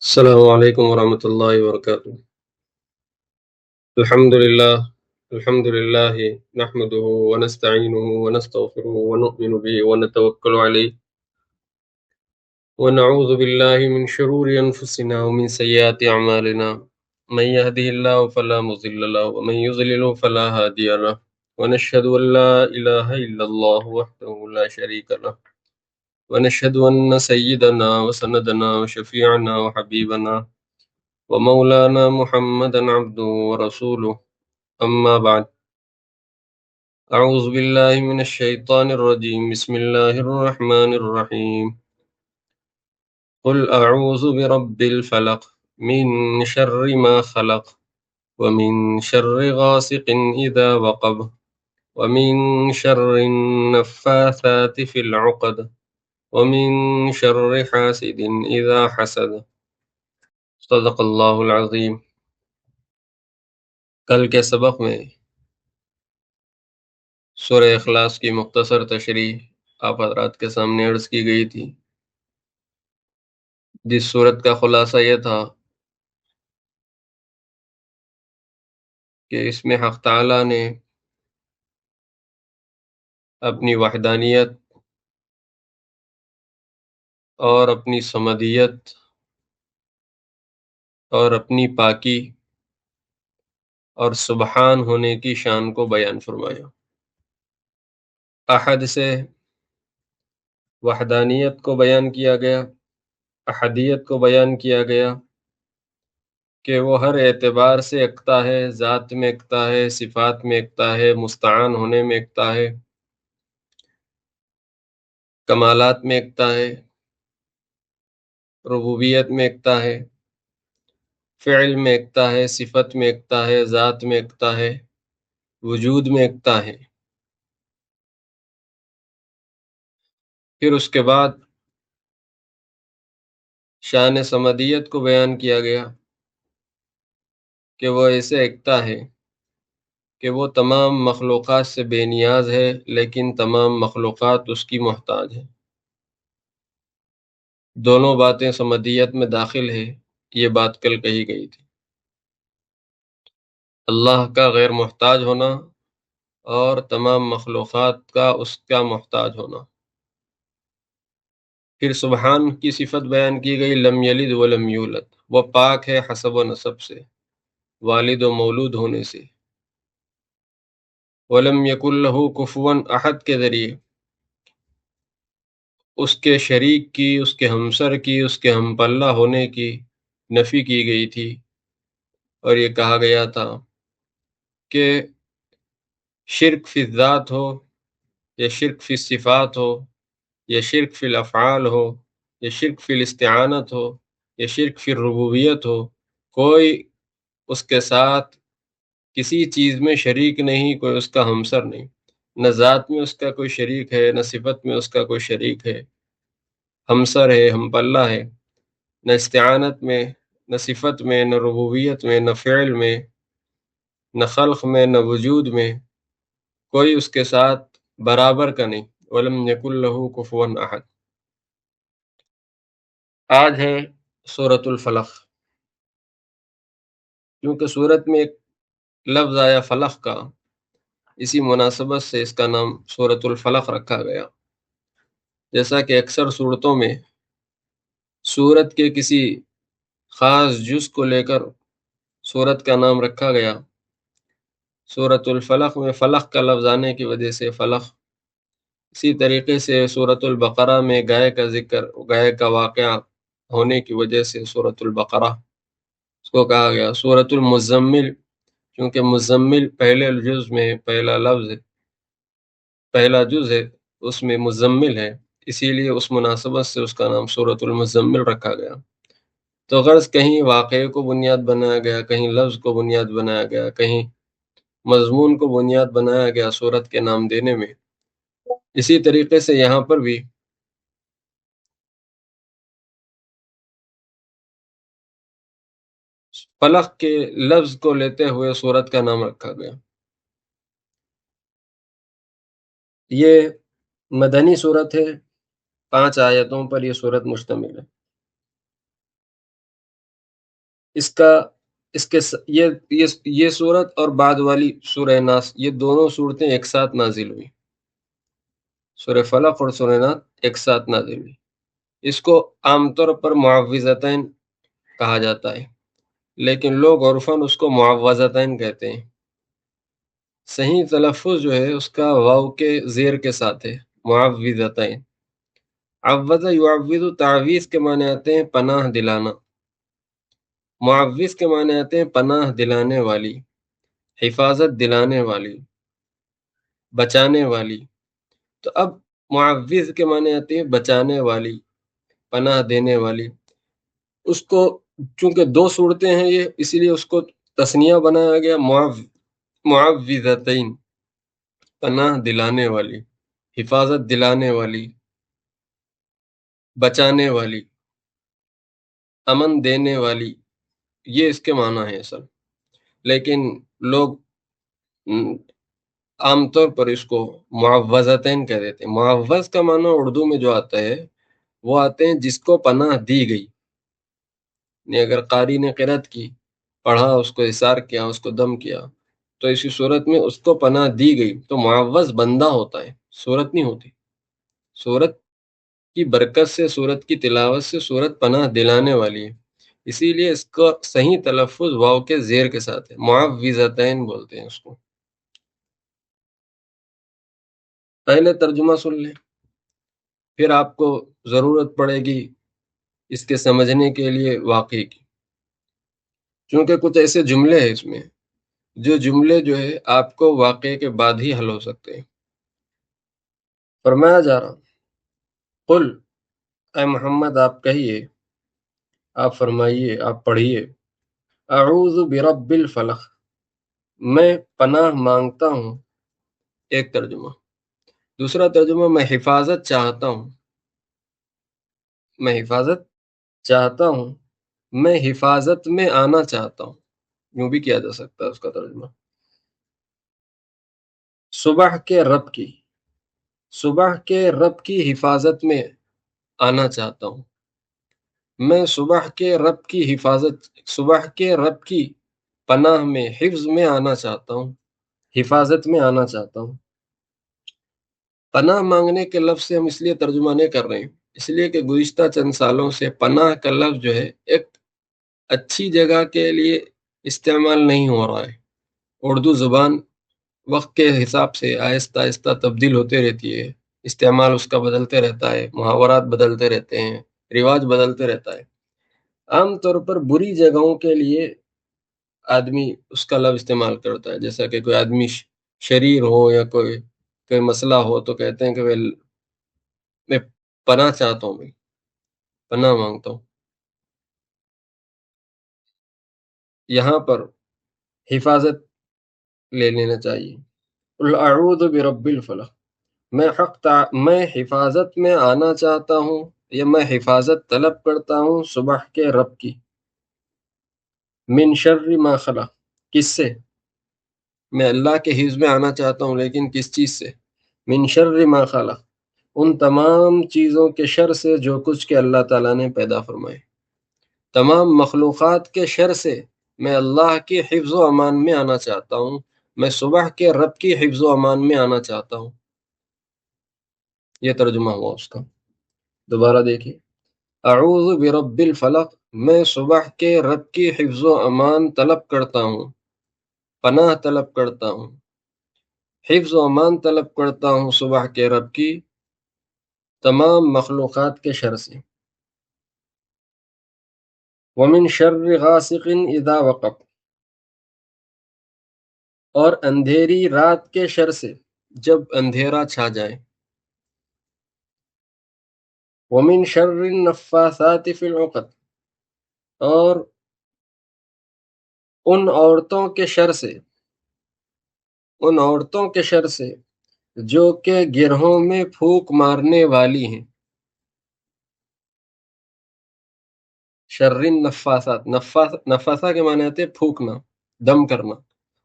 السلام علیکم ورحمۃ اللہ وبرکاتہ۔ الحمد للہ نحمده ونستعینه ونستغفره ونؤمن به ونتوکل علیہ ونعوذ باللہ من شرور انفسنا ومن سیئات اعمالنا من يهده الله فلا مضل له ومن يضلل فلا هادي له ونشهد ان لا اله الا الله وحده لا شريك له ونشهد ان سيدنا وسندنا وشفيعنا وحبيبنا ومولانا محمدا عبده ورسوله أما بعد، أعوذ بالله من الشيطان الرجيم، بسم الله الرحمن الرحيم، قل أعوذ برب الفلق من شر ما خلق ومن شر غاسق إذا وقب ومن شر النفاثات في العقد ومن شر حاسد إذا حسد۔ صدق اللہ العظیم۔ کل کے سبق میں سورہ اخلاص کی مختصر تشریح آپ حضرات کے سامنے عرض کی گئی تھی، جس صورت کا خلاصہ یہ تھا کہ اس میں حق تعالیٰ نے اپنی وحدانیت اور اپنی صمدیت اور اپنی پاکی اور سبحان ہونے کی شان کو بیان فرمایا۔ احد سے وحدانیت کو بیان کیا گیا، احدیت کو بیان کیا گیا کہ وہ ہر اعتبار سے یکتا ہے، ذات میں یکتا ہے، صفات میں یکتا ہے، مستعان ہونے میں یکتا ہے، کمالات میں یکتا ہے، ربوبیت میں یکتا ہے، فعل میں یکتا ہے، صفت میں یکتا ہے، ذات میں یکتا ہے، وجود میں یکتا ہے۔ پھر اس کے بعد شان صمدیت کو بیان کیا گیا کہ وہ ایسے یکتا ہے کہ وہ تمام مخلوقات سے بے نیاز ہے، لیکن تمام مخلوقات اس کی محتاج ہیں۔ دونوں باتیں صمدیت میں داخل ہے، یہ بات کل کہی گئی تھی، اللہ کا غیر محتاج ہونا اور تمام مخلوقات کا اس کا محتاج ہونا۔ پھر سبحان کی صفت بیان کی گئی، لم یلد ولم یولد، وہ پاک ہے حسب و نسب سے، والد و مولود ہونے سے۔ ولم یکن لہ کفوا احد کے ذریعے اس کے شریک کی، اس کے ہمسر کی، اس کے ہم پلہ ہونے کی نفی کی گئی تھی، اور یہ کہا گیا تھا کہ شرک فی الذات ہو یا شرک فی الصفات ہو یا شرک فی الافعال ہو یا شرک فی الاستعانت ہو یا شرک فی الربوبیت ہو، کوئی اس کے ساتھ کسی چیز میں شریک نہیں، کوئی اس کا ہمسر نہیں، نہ ذات میں اس کا کوئی شریک ہے، نہ صفت میں اس کا کوئی شریک ہے، ہمسر ہے، ہم پلہ ہے، نہ استعانت میں، نہ صفت میں، نہ ربوبیت میں، نہ فعل میں، نہ خلق میں، نہ وجود میں، کوئی اس کے ساتھ برابر کا نہیں۔ وَلَمْ يَكُنْ لَهُ كُفُوًا أَحَدٌ۔ آج ہے سورۃ الفلق، کیونکہ سورت میں ایک لفظ آیا فلق کا، اسی مناسبت سے اس کا نام سورۃ الفلق رکھا گیا۔ جیسا کہ اکثر صورتوں میں سورت کے کسی خاص جز کو لے کر سورت کا نام رکھا گیا، سورۃ الفلق میں فلق کا لفظ آنے کی وجہ سے فلق۔ اسی طریقے سے سورۃ البقرہ میں گائے کا ذکر، گائے کا واقعہ ہونے کی وجہ سے سورۃ البقرہ اس کو کہا گیا۔ سورۃ المزمل، کیونکہ مزمل پہلے جز میں پہلا لفظ ہے، پہلا جز ہے، اس میں مزمل ہے، اسی لیے اس مناسبت سے اس کا نام سورۃ المزمل رکھا گیا۔ تو غرض کہیں واقعے کو بنیاد بنایا گیا، کہیں لفظ کو بنیاد بنایا گیا، کہیں مضمون کو بنیاد بنایا گیا سورت کے نام دینے میں۔ اسی طریقے سے یہاں پر بھی فلق کے لفظ کو لیتے ہوئے سورت کا نام رکھا گیا۔ یہ مدنی سورت ہے، 5 آیتوں پر یہ سورت مشتمل ہے۔ اس کا اس کے یہ صورت اور بعد والی سورہ ناس، یہ دونوں صورتیں ایک ساتھ نازل ہوئی، سورہ فلق اور سورہ ناس ایک ساتھ نازل ہوئی۔ اس کو عام طور پر معوذتین کہا جاتا ہے، لیکن لوگ عرفاً اس کو معوذتین کہتے ہیں۔ صحیح تلفظ جو ہے اس کا واو کے زیر کے ساتھ ہے، معوذتین۔ عوض یعوذ تعویذ کے معنی آتے ہیں پناہ دلانا، معوذ کے معنی آتے ہیں پناہ دلانے والی، حفاظت دلانے والی، بچانے والی۔ تو اب معوذ کے معنی آتے ہیں بچانے والی، پناہ دینے والی۔ اس کو چونکہ دو صورتیں ہیں یہ، اسی لیے اس کو تثنیہ بنایا گیا، معوذتین، پناہ دلانے والی، حفاظت دلانے والی، بچانے والی، امن دینے والی، یہ اس کے معنی ہے اصل۔ لیکن لوگ عام طور پر اس کو معوذتین کہہ دیتے ہیں۔ معوذ کا معنی اردو میں جو آتا ہے وہ آتے ہیں جس کو پناہ دی گئی، یعنی اگر قاری نے قرأت کی، پڑھا، اس کو احصار کیا، اس کو دم کیا، تو اسی صورت میں اس کو پناہ دی گئی، تو معوذ بندہ ہوتا ہے، صورت نہیں ہوتی۔ صورت کی برکت سے، صورت کی تلاوت سے صورت پناہ دلانے والی ہے، اسی لیے اس کا صحیح تلفظ واو کے زیر کے ساتھ ہے، معوذتین بولتے ہیں اس کو۔ پہلے ترجمہ سن لیں، پھر آپ کو ضرورت پڑے گی اس کے سمجھنے کے لیے واقعے کی، چونکہ کچھ ایسے جملے ہیں اس میں جو جملے جو ہے آپ کو واقعے کے بعد ہی حل ہو سکتے ہیں۔ فرمایا جا رہا، قل، اے محمد آپ کہیے، آپ فرمائیے، آپ پڑھیے، اعوذ برب الفلق، میں پناہ مانگتا ہوں، ایک ترجمہ۔ دوسرا ترجمہ، میں حفاظت چاہتا ہوں، میں حفاظت چاہتا ہوں، میں حفاظت میں آنا چاہتا ہوں، یوں بھی کیا جا سکتا ہے اس کا ترجمہ۔ صبح کے رب کی، صبح کے رب کی حفاظت میں آنا چاہتا ہوں، میں صبح کے رب کی حفاظت، صبح کے رب کی پناہ میں، حفظ میں آنا چاہتا ہوں، حفاظت میں آنا چاہتا ہوں۔ پناہ مانگنے کے لفظ سے ہم اس لیے ترجمہ نہیں کر رہے ہیں، اس لیے کہ گزشتہ چند سالوں سے پناہ کا لفظ جو ہے ایک اچھی جگہ کے لیے استعمال نہیں ہو رہا ہے۔ اردو زبان وقت کے حساب سے آہستہ آہستہ تبدیل ہوتے رہتی ہے، استعمال اس کا بدلتے رہتا ہے، محاورات بدلتے رہتے ہیں، رواج بدلتے رہتا ہے۔ عام طور پر بری جگہوں کے لیے آدمی اس کا لفظ استعمال کرتا ہے، جیسا کہ کوئی آدمی شریر ہو یا کوئی مسئلہ ہو تو کہتے ہیں کہ میں پناہ چاہتا ہوں، میں پناہ مانگتا ہوں۔ یہاں پر حفاظت لے لینا چاہیے، قل اعوذ برب الفلق، میں حفاظت میں آنا چاہتا ہوں، یا میں حفاظت طلب کرتا ہوں صبح کے رب کی، من شر ما خلق، کس سے؟ میں اللہ کے حفظ میں آنا چاہتا ہوں، لیکن کس چیز سے؟ من شر ما خلق، ان تمام چیزوں کے شر سے جو کچھ کہ اللہ تعالیٰ نے پیدا فرمائے، تمام مخلوقات کے شر سے میں اللہ کی حفظ و امان میں آنا چاہتا ہوں، میں صبح کے رب کی حفظ و امان میں آنا چاہتا ہوں۔ یہ ترجمہ ہوا اس کا۔ دوبارہ دیکھیں، اعوذ برب الفلق، میں صبح کے رب کی حفظ و امان طلب کرتا ہوں، پناہ طلب کرتا ہوں، حفظ و امان طلب کرتا ہوں صبح کے رب کی تمام مخلوقات کے شر سے۔ ومن شر غاسق اذا وقب، اور اندھیری رات کے شر سے جب اندھیرا چھا جائے۔ ومن شر النفاثات فی العقد، اور ان عورتوں کے شر سے، ان عورتوں کے شر سے جو کہ گرہوں میں پھونک مارنے والی ہیں۔ شر النفاثات، نفاسہ کے معنی آتے ہیں پھونکنا، دم کرنا،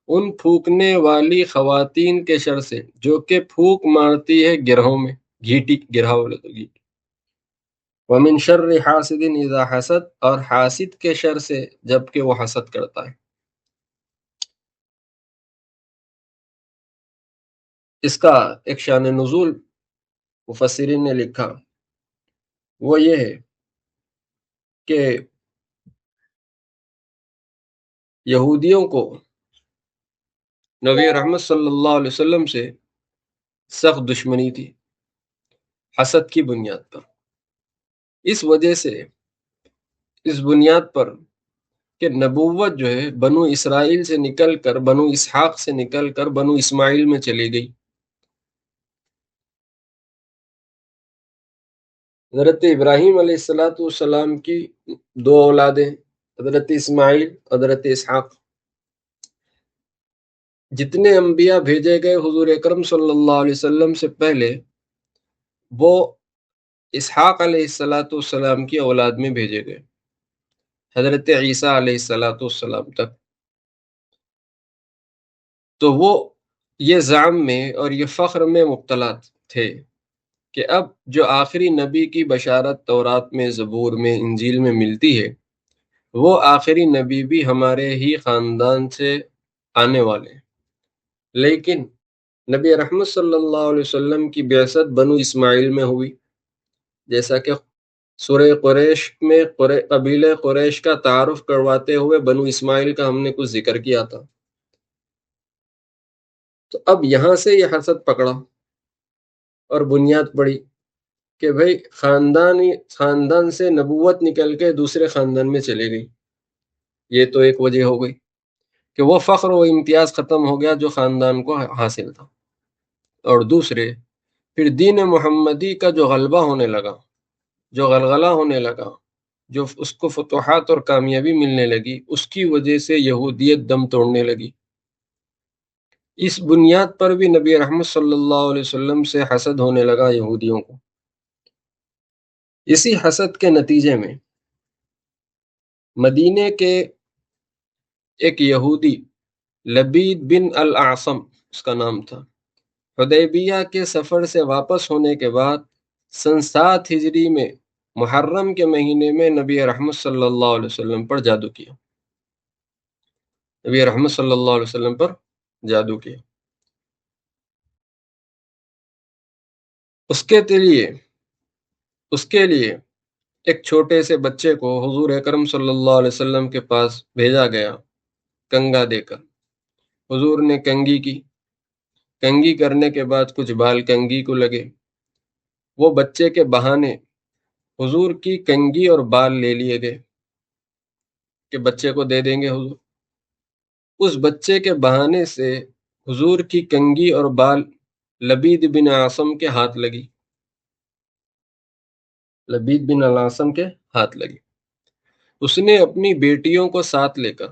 ان پھونکنے والی خواتین کے شر سے جو کہ پھونک مارتی ہے گرہوں میں، گھیٹی، گرہا بولے تو گھیٹی۔ ومن شر حاسد اذا حسد، اور حاسد کے شر سے جب کہ وہ حسد کرتا ہے۔ اس کا ایک شان نزول مفسرین نے لکھا، وہ یہ ہے کہ یہودیوں کو نبی رحمت صلی اللہ علیہ وسلم سے سخت دشمنی تھی حسد کی بنیاد پر۔ اس وجہ سے، اس بنیاد پر کہ نبوت جو ہے بنو اسرائیل سے نکل کر، بنو اسحاق سے نکل کر بنو اسماعیل میں چلی گئی۔ حضرت ابراہیم علیہ السلام کی دو اولادیں، حضرت اسماعیل، حضرت اسحاق۔ جتنے انبیاء بھیجے گئے حضور اکرم صلی اللہ علیہ وسلم سے پہلے، وہ اسحاق علیہ السلام کی اولاد میں بھیجے گئے حضرت عیسیٰ علیہ السلام تک۔ تو وہ یہ زعم میں اور یہ فخر میں مبتلا تھے کہ اب جو آخری نبی کی بشارت تورات میں، زبور میں، انجیل میں ملتی ہے، وہ آخری نبی بھی ہمارے ہی خاندان سے آنے والے ہیں۔ لیکن نبی رحمت صلی اللہ علیہ وسلم کی بعثت بنو اسماعیل میں ہوئی، جیسا کہ سورہ قریش میں قبیلہ قریش کا تعارف کرواتے ہوئے بنو اسماعیل کا ہم نے کچھ ذکر کیا تھا۔ تو اب یہاں سے یہ حسد پکڑا اور بنیاد پڑی کہ بھئی خاندان سے نبوت نکل کے دوسرے خاندان میں چلے گئی۔ یہ تو ایک وجہ ہو گئی کہ وہ فخر و امتیاز ختم ہو گیا جو خاندان کو حاصل تھا۔ اور دوسرے، پھر دین محمدی کا جو غلبہ ہونے لگا، جو غلغلہ ہونے لگا، جو اس کو فتوحات اور کامیابی ملنے لگی، اس کی وجہ سے یہودیت دم توڑنے لگی۔ اس بنیاد پر بھی نبی رحمت صلی اللہ علیہ وسلم سے حسد ہونے لگا یہودیوں کو۔ اسی حسد کے نتیجے میں مدینے کے ایک یہودی لبید بن الاعصم، اس کا نام تھا، حدیبیہ کے سفر سے واپس ہونے کے بعد سن 7 ہجری میں محرم کے مہینے میں نبی رحمت صلی اللہ علیہ وسلم پر جادو کیا۔ نبی رحمت صلی اللہ علیہ وسلم پر جادو کیا۔ اس کے لیے ایک چھوٹے سے بچے کو حضور اکرم صلی اللہ علیہ وسلم کے پاس بھیجا گیا کنگا دے کر۔ حضور نے کنگی کرنے کے بعد کچھ بال کنگی کو لگے، وہ بچے کے بہانے حضور کی کنگی اور بال لے لیے گئے کہ بچے کو دے دیں گے حضور۔ اس بچے کے بہانے سے حضور کی کنگی اور بال لبید بن اعصم کے ہاتھ لگی، لبید بن الاعصم کے ہاتھ لگی۔ اس نے اپنی بیٹیوں کو ساتھ لے کر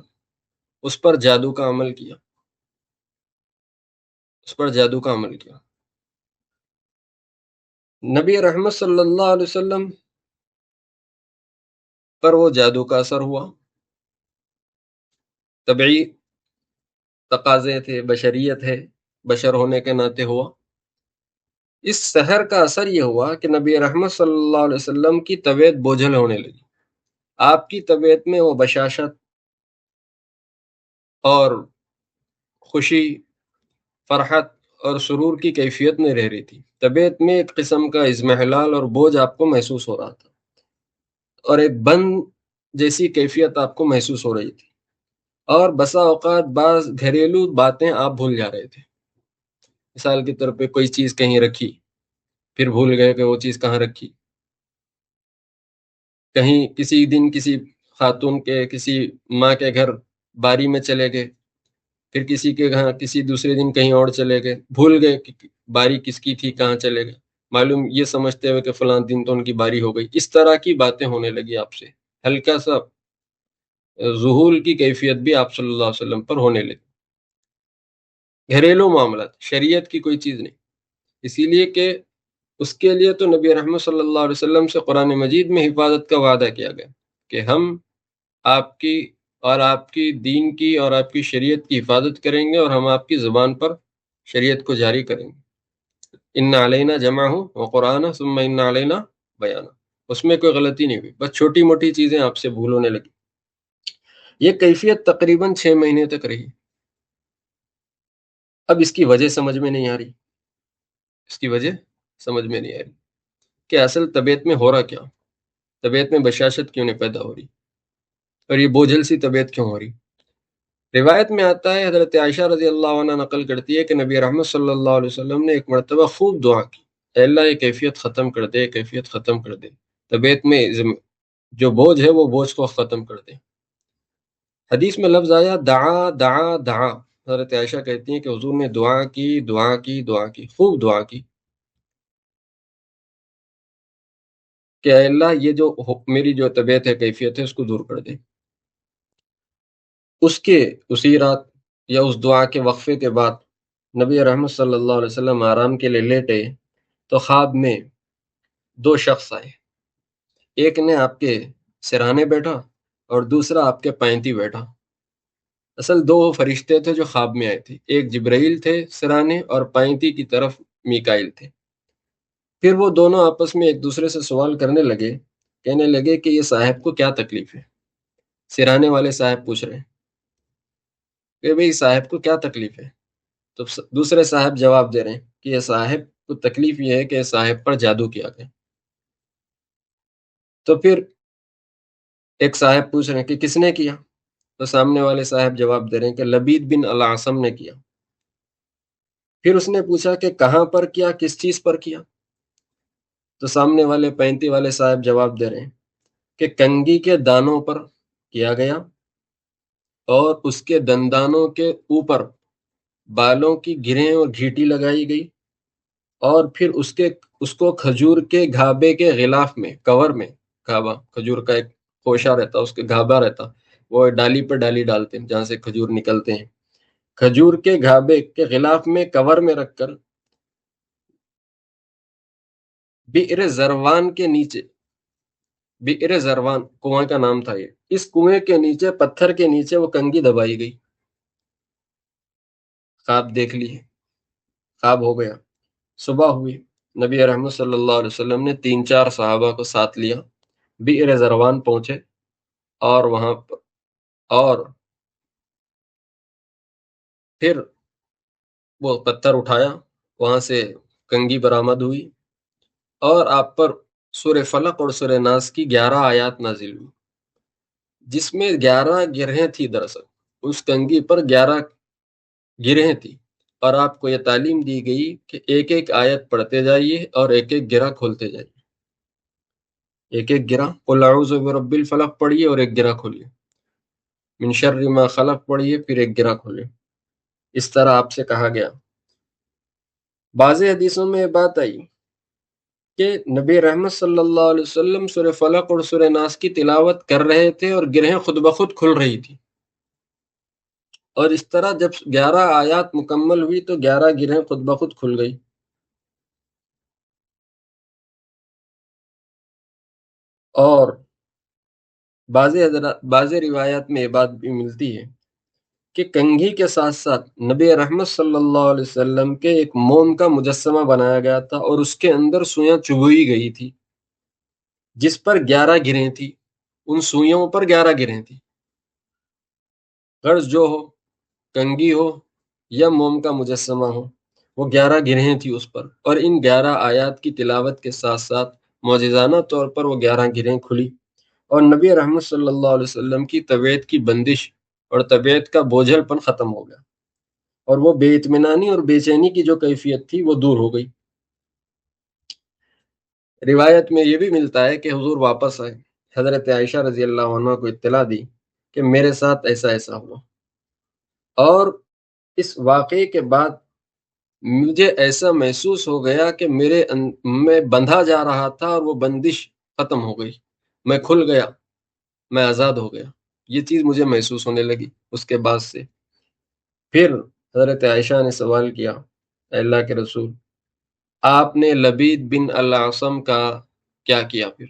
اس پر جادو کا عمل کیا، نبی رحمت صلی اللہ علیہ وسلم پر وہ جادو کا اثر ہوا، طبعی تقاضے تھے، بشریت ہے، بشر ہونے کے ناطے ہوا۔ اس سحر کا اثر یہ ہوا کہ نبی رحمت صلی اللہ علیہ وسلم کی طبیعت بوجھل ہونے لگی۔ آپ کی طبیعت میں وہ بشاشت اور خوشی، فرحت اور سرور کی کیفیت نہیں رہ رہی تھی۔ طبیعت میں ایک قسم کا اضمحلال اور بوجھ آپ کو محسوس ہو رہا تھا، اور ایک بند جیسی کیفیت آپ کو محسوس ہو رہی تھی، اور بسا اوقات بعض گھریلو باتیں آپ بھول جا رہے تھے۔ مثال کے طور پہ کوئی چیز کہیں رکھی، پھر بھول گئے کہ وہ چیز کہاں رکھی۔ کہیں کسی دن کسی خاتون کے، کسی ماں کے گھر باری میں چلے گئے، پھر کسی کے گھر کسی دوسرے دن کہیں اور چلے گئے، بھول گئے کہ باری کس کی تھی، کہاں چلے گئے، معلوم یہ سمجھتے ہوئے کہ فلاں دن تو ان کی باری ہو گئی۔ اس طرح کی باتیں ہونے لگی آپ سے، ہلکا سا ذہول کی کیفیت بھی آپ صلی اللہ علیہ وسلم پر ہونے لگی۔ گھریلو معاملات، شریعت کی کوئی چیز نہیں، اسی لیے کہ اس کے لیے تو نبی رحمت صلی اللہ علیہ وسلم سے قرآن مجید میں حفاظت کا وعدہ کیا گیا کہ ہم آپ کی اور آپ کی دین کی اور آپ کی شریعت کی حفاظت کریں گے، اور ہم آپ کی زبان پر شریعت کو جاری کریں گے۔ ان علینا جمعہ و قرآن ثم ان علینا بیانہ۔ اس میں کوئی غلطی نہیں ہوئی، بس چھوٹی موٹی چیزیں آپ سے بھول ہونے لگی۔ یہ کیفیت تقریباً 6 مہینے تک رہی۔ اب اس کی وجہ سمجھ میں نہیں آ رہی، اس کی وجہ سمجھ میں نہیں آ رہی کہ اصل طبیعت میں ہو رہا کیا، طبیعت میں بشاشت کیوں نہیں پیدا ہو رہی، اور یہ بوجھل سی طبیعت کیوں ہو رہی۔ روایت میں آتا ہے، حضرت عائشہ رضی اللہ عنہ نقل کرتی ہے کہ نبی رحمت صلی اللہ علیہ وسلم نے ایک مرتبہ خوب دعا کی، اے اللہ یہ کیفیت ختم کر دے، کیفیت ختم کر دے، طبیعت میں جو بوجھ ہے وہ بوجھ کو ختم کر دے۔ حدیث میں لفظ آیا دعا دعا دعا، حضرت عائشہ کہتی ہیں کہ حضور نے دعا کی دعا کی دعا کی، خوب دعا کی کہ اے اللہ یہ جو میری جو طبیعت ہے، کیفیت ہے، اس کو دور کر دے۔ اسی رات یا اس دعا کے وقفے کے بعد نبی رحمت صلی اللہ علیہ وسلم آرام کے لیے لیٹے تو خواب میں 2 شخص آئے، ایک نے آپ کے سرہانے بیٹھا اور دوسرا آپ کے پینتی بیٹھا۔ اصل 2 فرشتے تھے جو خواب میں آئے تھے، ایک جبرائیل تھے سرانے اور پائنتی کی طرف میکائیل تھے۔ پھر وہ دونوں آپس میں ایک دوسرے سے سوال کرنے لگے، کہنے لگے کہ یہ صاحب کو کیا تکلیف ہے۔ سرانے والے صاحب پوچھ رہے ہیں کہ بھئی صاحب کو کیا تکلیف ہے، تو دوسرے صاحب جواب دے رہے ہیں کہ یہ صاحب کو تکلیف یہ ہے کہ صاحب پر جادو کیا گیا۔ تو پھر ایک صاحب پوچھ رہے ہیں کہ کس نے کیا، تو سامنے والے صاحب جواب دے رہے ہیں کہ لبید بن العاصم نے کیا۔ پھر اس نے پوچھا کہ کہاں پر کیا، کس چیز پر کیا، تو سامنے والے 35 والے صاحب جواب دے رہے ہیں کہ کنگھی کے دانوں پر کیا گیا اور اس کے دندانوں کے اوپر بالوں کی گرہیں اور گھیٹی لگائی گئی، اور پھر اس کو کھجور کے گھابے کے غلاف میں، کور میں، گھابا کھجور کا ایک خوشہ رہتا، اس کے گھابا رہتا، وہ ڈالی پر ڈالی ڈالتے ہیں جہاں سے کھجور نکلتے ہیں، کھجور کے گھابے کے غلاف میں کور میں رکھ کر بئر زروان کے نیچے، بئر زروان کنویں کا نام تھا، یہ اس کنویں کے نیچے پتھر کے نیچے وہ کنگھی دبائی گئی۔ خواب دیکھ لی، خواب ہو گیا، صبح ہوئی، نبی رحمت صلی اللہ علیہ وسلم نے 3-4 صحابہ کو ساتھ لیا، بئر زروان پہنچے اور وہاں پر، اور پھر وہ پتھر اٹھایا، وہاں سے کنگھی برآمد ہوئی، اور آپ پر سورہ فلق اور سورہ ناس کی 11 آیات نازل ہوئی، جس میں 11 گرہیں تھی۔ دراصل اس کنگھی پر 11 گرہیں تھی، اور آپ کو یہ تعلیم دی گئی کہ ایک ایک آیت پڑھتے جائیے اور ایک ایک گرہ کھولتے جائیے، ایک ایک گرہ، قل اعوذ برب الفلق پڑھیے اور ایک گرہ کھولیے، من شر ما خلق پڑھیے پھر ایک گرہ کھولے، اس طرح آپ سے کہا گیا۔ بعض حدیثوں میں یہ بات آئی کہ نبی رحمت صلی اللہ علیہ وسلم سورہ فلق اور سورہ ناس کی تلاوت کر رہے تھے اور گرہیں خود بخود کھل رہی تھی، اور اس طرح جب 11 آیات مکمل ہوئی تو 11 گرہیں خود بخود کھل گئی۔ اور بعض روایات میں یہ بات بھی ملتی ہے کہ کنگھی کے ساتھ ساتھ نبی رحمت صلی اللہ علیہ وسلم کے ایک موم کا مجسمہ بنایا گیا تھا، اور اس کے اندر سوئیاں چبوئی گئی تھی، جس پر 11 گرہیں تھی، ان سوئیوں پر 11 گرہیں تھی۔ غرض جو ہو، کنگھی ہو یا موم کا مجسمہ ہو، وہ 11 گرہیں تھی اس پر، اور ان 11 آیات کی تلاوت کے ساتھ ساتھ معجزانہ طور پر وہ 11 گرہیں کھلی، اور نبی رحمت صلی اللہ علیہ وسلم کی طبیعت کی بندش اور طبیعت کا بوجھل پن ختم ہو گیا، اور وہ بے اطمینانی اور بے چینی کی جو کیفیت تھی وہ دور ہو گئی۔ روایت میں یہ بھی ملتا ہے کہ حضور واپس آئے، حضرت عائشہ رضی اللہ عنہ کو اطلاع دی کہ میرے ساتھ ایسا ایسا ہوا، اور اس واقعے کے بعد مجھے ایسا محسوس ہو گیا کہ میں بندھا جا رہا تھا اور وہ بندش ختم ہو گئی، میں کھل گیا، میں آزاد ہو گیا، یہ چیز مجھے محسوس ہونے لگی اس کے بعد سے۔ پھر حضرت عائشہ نے سوال کیا، اے اللہ کے رسول، آپ نے لبید بن العاصم کا کیا کیا؟ پھر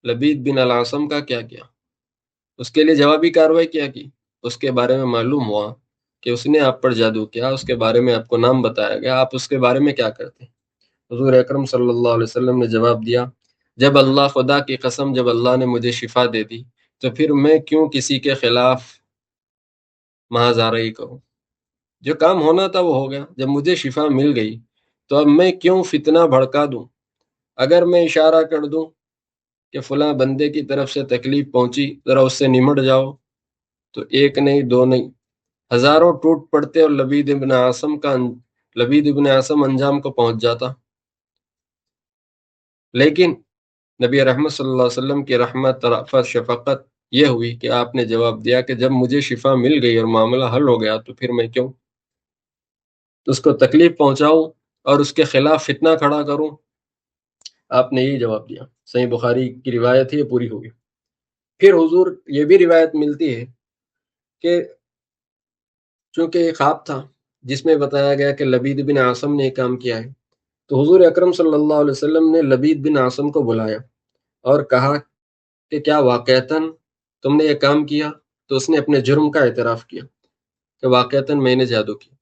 لبید بن العاصم کا کیا کیا؟ اس کے لیے جوابی کارروائی کیا کی؟ اس کے بارے میں معلوم ہوا کہ اس نے آپ پر جادو کیا، اس کے بارے میں آپ کو نام بتایا گیا، آپ اس کے بارے میں کیا کرتے ہیں؟ حضور اکرم صلی اللہ علیہ وسلم نے جواب دیا جب اللہ خدا کی قسم جب اللہ نے مجھے شفا دے دی تو پھر میں کیوں کسی کے خلاف مہازارئی کروں؟ جو کام ہونا تھا وہ ہو گیا، جب مجھے شفا مل گئی تو اب میں کیوں فتنہ بھڑکا دوں؟ اگر میں اشارہ کر دوں کہ فلاں بندے کی طرف سے تکلیف پہنچی، ذرا اس سے نمٹ جاؤ، تو ایک نہیں دو نہیں ہزاروں ٹوٹ پڑتے اور لبید ابن عاصم انجام کو پہنچ جاتا۔ لیکن نبی رحمت صلی اللہ علیہ وسلم کی رحمت رأفت شفقت یہ ہوئی کہ آپ نے جواب دیا کہ جب مجھے شفا مل گئی اور معاملہ حل ہو گیا تو پھر میں کیوں اس کو تکلیف پہنچاؤں اور اس کے خلاف فتنہ کھڑا کروں؟ آپ نے یہی جواب دیا۔ صحیح بخاری کی روایت ہے، یہ پوری ہوگی۔ پھر حضور یہ بھی روایت ملتی ہے کہ چونکہ یہ خواب تھا جس میں بتایا گیا کہ لبید بن عاصم نے یہ کام کیا ہے، تو حضور اکرم صلی اللہ علیہ وسلم نے لبید بن عاصم کو بلایا اور کہا کہ کیا واقعتاً تم نے یہ کام کیا؟ تو اس نے اپنے جرم کا اعتراف کیا کہ واقعتاً میں نے جادو کیا،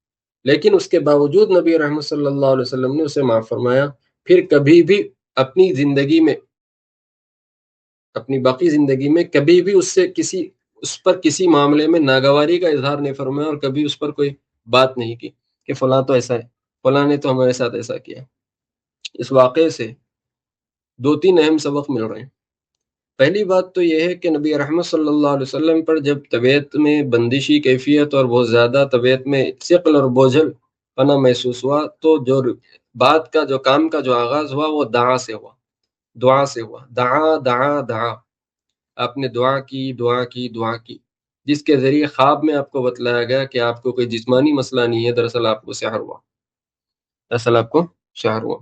لیکن اس کے باوجود نبی رحمت صلی اللہ علیہ وسلم نے اسے معاف فرمایا۔ پھر کبھی بھی اپنی زندگی میں، اپنی باقی زندگی میں کبھی بھی اس پر کسی معاملے میں ناگواری کا اظہار نہیں فرمایا اور کبھی اس پر کوئی بات نہیں کی کہ فلاں تو ایسا ہے، فلاں نے تو ہمارے ساتھ ایسا کیا۔ اس واقعے سے دو تین اہم سبق مل رہے ہیں۔ پہلی بات تو یہ ہے کہ نبی رحمت صلی اللہ علیہ وسلم پر جب طبیعت میں بندشی کیفیت اور بہت زیادہ طبیعت میں ثقل اور بوجھل پنا محسوس ہوا تو جو بات کا جو کام کا جو آغاز ہوا وہ دعا سے ہوا، دعا سے ہوا۔ دعا دعا دعا، آپ نے دعا کی دعا کی دعا کی، جس کے ذریعے خواب میں آپ کو بتلایا گیا کہ آپ کو کوئی جسمانی مسئلہ نہیں ہے، دراصل آپ کو سحر ہوا، دراصل آپ کو سحر ہوا۔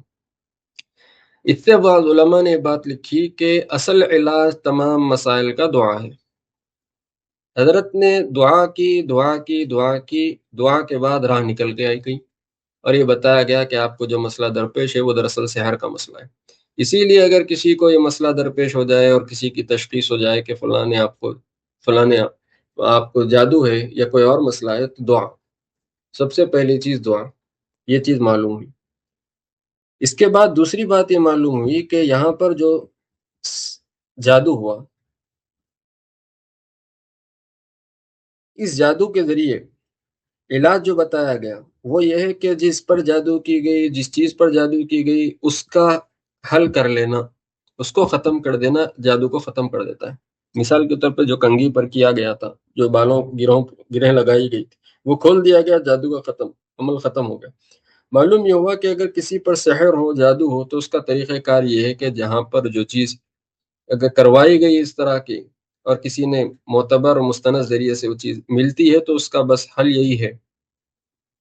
اس سے بعض علماء نے بات لکھی کہ اصل علاج تمام مسائل کا دعا ہے۔ حضرت نے دعا کی دعا کی دعا کی، دعا کے بعد راہ نکل کے آئی گئی اور یہ بتایا گیا کہ آپ کو جو مسئلہ درپیش ہے وہ دراصل سحر کا مسئلہ ہے۔ اسی لیے اگر کسی کو یہ مسئلہ درپیش ہو جائے اور کسی کی تشخیص ہو جائے کہ فلاں نے آپ کو جادو ہے یا کوئی اور مسئلہ ہے، تو دعا، سب سے پہلی چیز دعا، یہ چیز معلوم ہوئی۔ اس کے بعد دوسری بات یہ معلوم ہوئی کہ یہاں پر جو جادو ہوا، اس جادو کے ذریعے علاج جو بتایا گیا وہ یہ ہے کہ جس پر جادو کی گئی، جس چیز پر جادو کی گئی، اس کا حل کر لینا، اس کو ختم کر دینا جادو کو ختم کر دیتا ہے۔ مثال کے طور پر جو کنگھی پر کیا گیا تھا، جو بالوں گرہیں لگائی گئی تھی، وہ کھول دیا گیا، جادو کا عمل ختم ہو گیا۔ معلوم یہ ہوا کہ اگر کسی پر سحر ہو، جادو ہو، تو اس کا طریقہ کار یہ ہے کہ جہاں پر جو چیز اگر کروائی گئی اس طرح کی اور کسی نے معتبر اور مستند ذریعے سے وہ چیز ملتی ہے، تو اس کا بس حل یہی ہے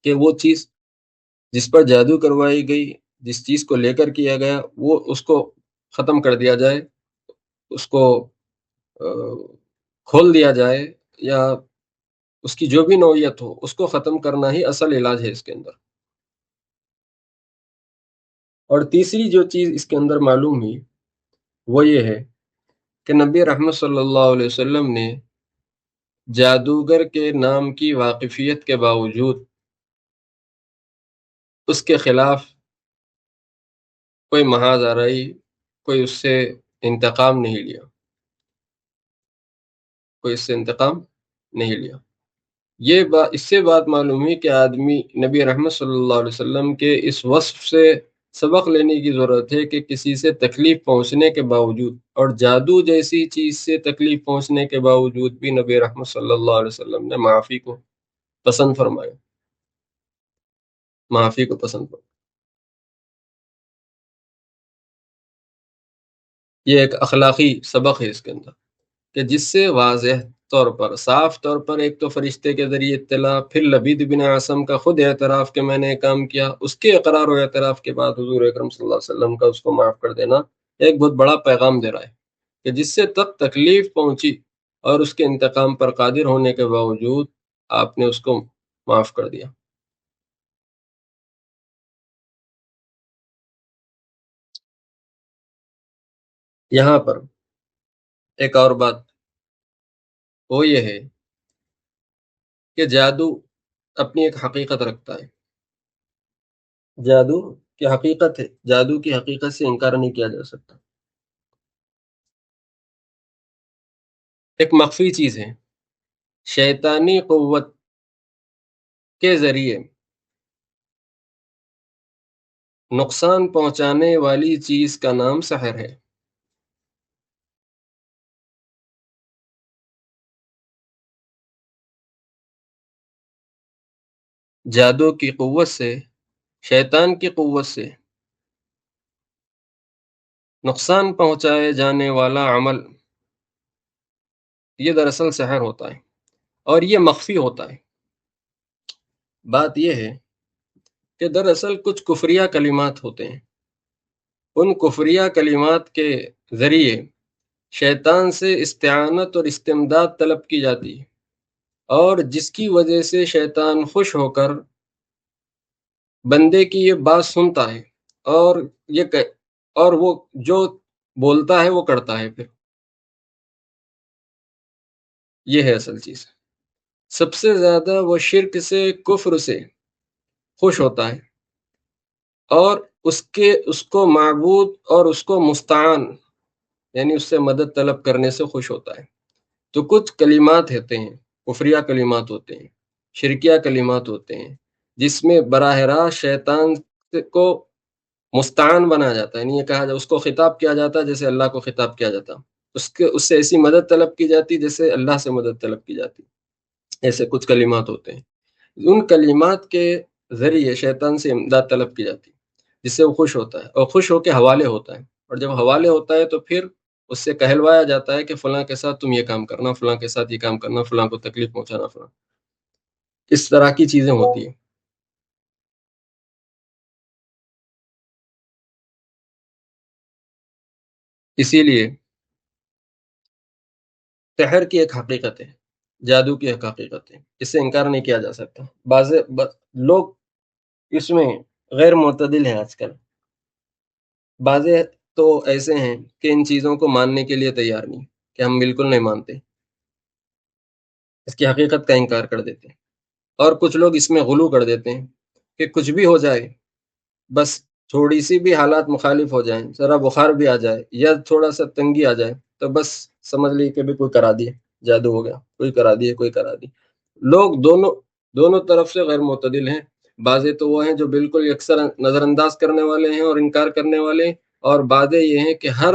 کہ وہ چیز جس پر جادو کروائی گئی، جس چیز کو لے کر کیا گیا، وہ اس کو ختم کر دیا جائے، اس کو کھول دیا جائے، یا اس کی جو بھی نوعیت ہو اس کو ختم کرنا ہی اصل علاج ہے اس کے اندر۔ اور تیسری جو چیز اس کے اندر معلوم ہوئی وہ یہ ہے کہ نبی رحمت صلی اللہ علیہ وسلم نے جادوگر کے نام کی واقفیت کے باوجود اس کے خلاف کوئی محاذ آرائی، کوئی اس سے انتقام نہیں لیا، کوئی اس سے انتقام نہیں لیا۔ اس سے بات معلوم ہوئی کہ آدمی نبی رحمت صلی اللہ علیہ وسلم کے اس وصف سے سبق لینے کی ضرورت ہے کہ کسی سے تکلیف پہنچنے کے باوجود اور جادو جیسی چیز سے تکلیف پہنچنے کے باوجود بھی نبی رحمت صلی اللہ علیہ وسلم نے معافی کو پسند فرمایا، معافی کو پسند فرمایا۔ یہ ایک اخلاقی سبق ہے اس کے اندر کہ جس سے واضح طور پر، صاف طور پر، ایک تو فرشتے کے ذریعے اطلاع، پھر لبید بن عاصم کا خود اعتراف کہ میں نے کام کیا، اس کے اقرار و اعتراف کے بعد حضور اکرم صلی اللہ علیہ وسلم کا اس کو معاف کر دینا ایک بہت بڑا پیغام دے رہا ہے کہ جس سے تب تکلیف پہنچی اور اس کے انتقام پر قادر ہونے کے باوجود آپ نے اس کو معاف کر دیا۔ یہاں پر ایک اور بات وہ یہ ہے کہ جادو اپنی ایک حقیقت رکھتا ہے، جادو کی حقیقت ہے، جادو کی حقیقت سے انکار نہیں کیا جا سکتا۔ ایک مخفی چیز ہے، شیطانی قوت کے ذریعے نقصان پہنچانے والی چیز کا نام سحر ہے۔ جادو کی قوت سے، شیطان کی قوت سے نقصان پہنچائے جانے والا عمل، یہ دراصل سحر ہوتا ہے، اور یہ مخفی ہوتا ہے۔ بات یہ ہے کہ دراصل کچھ کفریہ کلمات ہوتے ہیں، ان کفریہ کلمات کے ذریعے شیطان سے استعانت اور استمداد طلب کی جاتی ہے، اور جس کی وجہ سے شیطان خوش ہو کر بندے کی یہ بات سنتا ہے، اور اور وہ جو بولتا ہے وہ کرتا ہے۔ پھر یہ ہے اصل چیز۔ سب سے زیادہ وہ شرک سے، کفر سے خوش ہوتا ہے، اور اس کو معبود اور اس کو مستعان، یعنی اس سے مدد طلب کرنے سے خوش ہوتا ہے۔ تو کچھ کلمات ہوتے ہیں، کفریہ کلمات ہوتے ہیں، شرکیہ کلمات ہوتے ہیں، جس میں براہ راست شیطان کو مستعان بنا جاتا ہے، یعنی یہ کہا جاتا، اس کو خطاب کیا جاتا ہے جیسے اللہ کو خطاب کیا جاتا، اس سے ایسی مدد طلب کی جاتی جیسے اللہ سے مدد طلب کی جاتی۔ ایسے کچھ کلمات ہوتے ہیں، ان کلمات کے ذریعے شیطان سے امداد طلب کی جاتی، جس سے وہ خوش ہوتا ہے، اور خوش ہو کے حوالے ہوتا ہے، اور جب حوالے ہوتا ہے تو پھر اس سے کہلوایا جاتا ہے کہ فلاں کے ساتھ تم یہ کام کرنا، فلاں کے ساتھ یہ کام کرنا، فلاں کو تکلیف پہنچانا، فلاں، اس طرح کی چیزیں ہوتی ہیں۔ اسی لیے سحر کی ایک حقیقت ہے، جادو کی ایک حقیقت ہے، اس سے انکار نہیں کیا جا سکتا۔ لوگ اس میں غیر معتدل ہیں آج کل، بعضے تو ایسے ہیں کہ ان چیزوں کو ماننے کے لیے تیار نہیں، کہ ہم بالکل نہیں مانتے، اس کی حقیقت کا انکار کر دیتے ہیں۔ اور کچھ لوگ اس میں غلو کر دیتے ہیں کہ کچھ بھی ہو جائے، بس تھوڑی سی بھی حالات مخالف ہو جائیں، ذرا بخار بھی آ جائے یا تھوڑا سا تنگی آ جائے، تو بس سمجھ لی کہ بھی کوئی کرا دیے، جادو ہو گیا، کوئی کرا دیے، کوئی کرا دی۔ لوگ دونوں طرف سے غیر معتدل ہیں۔ بعضے تو وہ ہیں جو بالکل یکسر نظر انداز کرنے والے ہیں اور انکار کرنے والے ہیں، اور بعضے یہ ہیں کہ ہر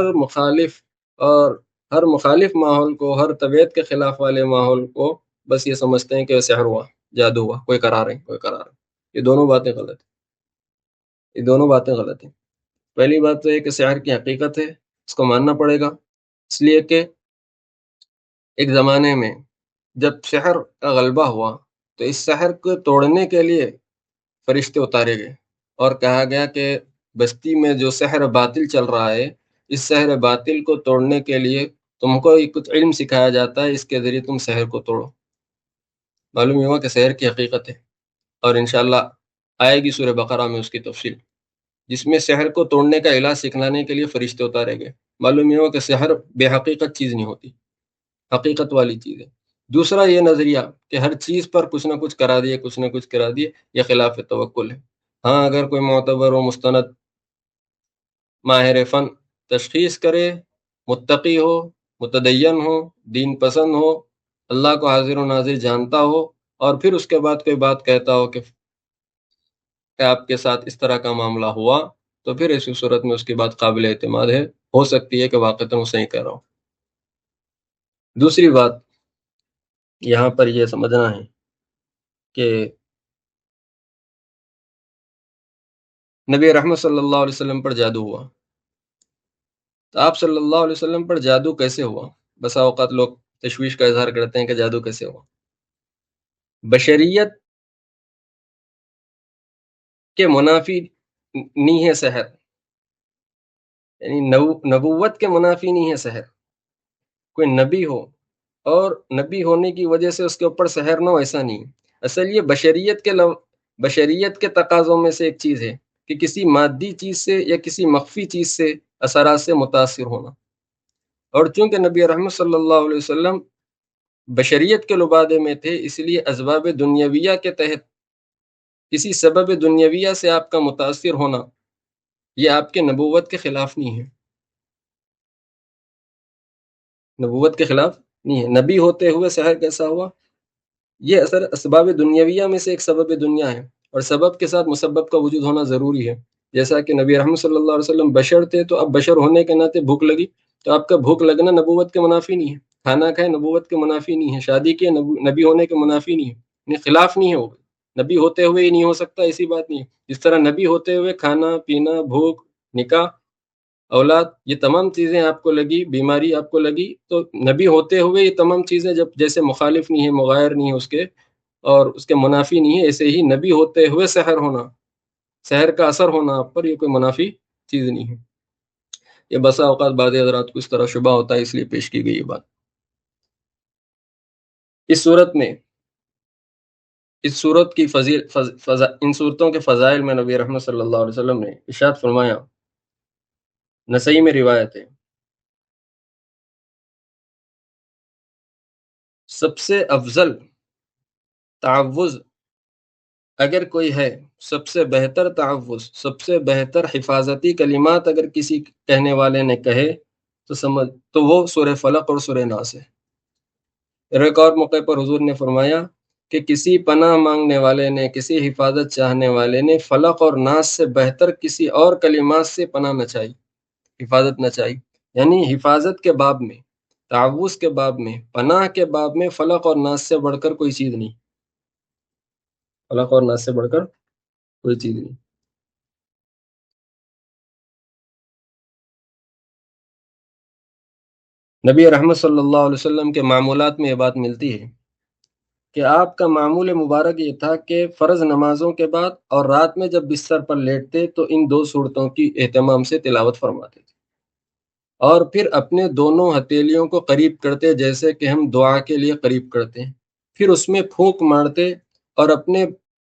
مخالف ماحول کو، ہر طبیعت کے خلاف والے ماحول کو بس یہ سمجھتے ہیں کہ سحر ہوا، جادو ہوا، کوئی کرا رہے ہیں، کوئی کرا رہے ہیں۔ یہ دونوں باتیں غلط ہیں، یہ دونوں باتیں غلط ہیں۔ پہلی بات تو یہ کہ سحر کی حقیقت ہے، اس کو ماننا پڑے گا، اس لیے کہ ایک زمانے میں جب سحر کا غلبہ ہوا تو اس سحر کو توڑنے کے لیے فرشتے اتارے گئے، اور کہا گیا کہ بستی میں جو سحر باطل چل رہا ہے، اس سحر باطل کو توڑنے کے لیے تم کو کچھ علم سکھایا جاتا ہے، اس کے ذریعے تم سحر کو توڑو۔ معلوم ہوا کہ سحر کی حقیقت ہے، اور انشاءاللہ آئے گی سورہ بقرہ میں اس کی تفصیل، جس میں سحر کو توڑنے کا علاج سکھلانے کے لیے فرشتے اتارے گئے۔ معلوم ہوا کہ سحر بے حقیقت چیز نہیں ہوتی، حقیقت والی چیز ہے۔ دوسرا یہ نظریہ کہ ہر چیز پر کچھ نہ کچھ کرا دیے، کچھ نہ کچھ کرا دیے، یہ خلاف توکل ہے۔ ہاں، اگر کوئی معتبر و مستند ماہر فن تشخیص کرے، متقی ہو، متدین ہو، دین پسند ہو، اللہ کو حاضر و ناظر جانتا ہو، اور پھر اس کے بعد کوئی بات کہتا ہو کہ آپ کے ساتھ اس طرح کا معاملہ ہوا، تو پھر ایسی صورت میں اس کی بات قابل اعتماد ہے، ہو سکتی ہے کہ واقعتاً وہ صحیح کہہ رہا ہوں۔ دوسری بات یہاں پر یہ سمجھنا ہے کہ نبی رحمت صلی اللہ علیہ وسلم پر جادو ہوا، تو آپ صلی اللہ علیہ وسلم پر جادو کیسے ہوا؟ بسا اوقات لوگ تشویش کا اظہار کرتے ہیں کہ جادو کیسے ہوا۔ بشریت کے منافی نہیں ہے سحر، یعنی نبوت کے منافی نہیں ہے سحر۔ کوئی نبی ہو اور نبی ہونے کی وجہ سے اس کے اوپر سحر نہ ہو، ایسا نہیں۔ اصل یہ بشریت کے تقاضوں میں سے ایک چیز ہے کہ کسی مادی چیز سے یا کسی مخفی چیز سے اثرات سے متاثر ہونا، اور چونکہ نبی رحمت صلی اللہ علیہ وسلم بشریت کے لبادے میں تھے، اس لیے اسباب دنیاویہ کے تحت کسی سبب دنیاویہ سے آپ کا متاثر ہونا یہ آپ کے نبوت کے خلاف نہیں ہے، نبوت کے خلاف نہیں ہے. نبی ہوتے ہوئے سحر کیسا ہوا؟ یہ اثر اسباب دنیاویہ میں سے ایک سبب دنیا ہے، اور سبب کے ساتھ مسبب کا وجود ہونا ضروری ہے. جیسا کہ نبی رحمت صلی اللہ علیہ وسلم بشر تھے، تو اب بشر ہونے کے ناطے بھوک لگی، تو آپ کا بھوک لگنا نبوت کے منافی نہیں ہے. کھانا کھائے نبوت کے منافی نہیں ہے. شادی کیے نبی ہونے کے منافی نہیں ہے. یعنی خلاف نہیں ہے. وہ نبی ہوتے ہوئے ہی نہیں ہو سکتا، ایسی بات نہیں ہے. جس طرح نبی ہوتے ہوئے کھانا پینا، بھوک، نکاح، اولاد، یہ تمام چیزیں آپ کو لگی، بیماری آپ کو لگی، تو نبی ہوتے ہوئے یہ تمام چیزیں جب جیسے مخالف نہیں ہے، مغایر نہیں ہے اس کے، اور اس کے منافی نہیں ہے، ایسے ہی نبی ہوتے ہوئے سحر ہونا، سحر کا اثر ہونا آپ پر، یہ کوئی منافی چیز نہیں ہے. یہ بسا اوقات بعض حضرات کو اس طرح شبہ ہوتا ہے، اس لیے پیش کی گئی یہ بات. اس صورت میں اس صورت کی ان صورتوں کے فضائل میں نبی رحمت صلی اللہ علیہ وسلم نے ارشاد فرمایا، نسائی میں روایت ہے، سب سے افضل تعوذ اگر کوئی ہے، سب سے بہتر تحفظ، سب سے بہتر حفاظتی کلمات اگر کسی کہنے والے نے کہے تو وہ سورہ فلق اور سورہ ناس ہے. ایک اور موقع پر حضور نے فرمایا کہ کسی پناہ مانگنے والے نے، کسی حفاظت چاہنے والے نے فلق اور ناس سے بہتر کسی اور کلمات سے پناہ نہ چاہی، حفاظت نہ چاہی. یعنی حفاظت کے باب میں، تعوذ کے باب میں، پناہ کے باب میں فلق اور ناس سے بڑھ کر کوئی چیز نہیں. فلق اور ناس سے بڑھ کر کوئی چیز نہیں. نبی رحمت صلی اللہ علیہ وسلم کے معمولات میں یہ بات ملتی ہے کہ آپ کا معمول مبارک یہ تھا کہ فرض نمازوں کے بعد اور رات میں جب بستر پر لیٹتے تو ان دو صورتوں کی اہتمام سے تلاوت فرماتے تھے، اور پھر اپنے دونوں ہتھیلیوں کو قریب کرتے جیسے کہ ہم دعا کے لیے قریب کرتے ہیں، پھر اس میں پھونک مارتے اور اپنے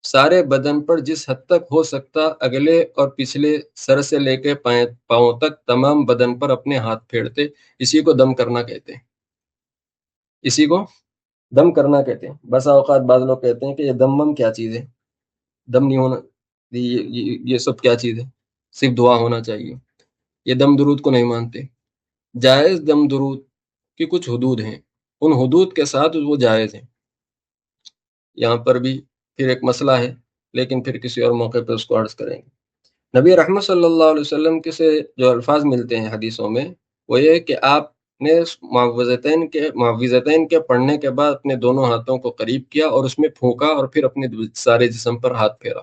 سارے بدن پر جس حد تک ہو سکتا اگلے اور پچھلے سر سے لے کے پاؤں تک تمام بدن پر اپنے ہاتھ پھیرتے. اسی کو دم کرنا کہتے ہیں. اسی کو دم کرنا کہتے ہیں. بسا اوقات بعض لوگ کہتے ہیں کہ یہ دم کیا چیز ہے، دم نہیں ہونا، یہ سب کیا چیز ہے، صرف دعا ہونا چاہیے. یہ دم درود کو نہیں مانتے. جائز دم درود کی کچھ حدود ہیں، ان حدود کے ساتھ وہ جائز ہیں. یہاں پر بھی پھر ایک مسئلہ ہے، لیکن پھر کسی اور موقع پہ اس کو عرض کریں گے. نبی رحمت صلی اللہ علیہ وسلم کے سے جو الفاظ ملتے ہیں حدیثوں میں، وہ یہ کہ آپ نے معوذتین کے پڑھنے کے بعد اپنے دونوں ہاتھوں کو قریب کیا اور اس میں پھونکا اور پھر اپنے سارے جسم پر ہاتھ پھیرا.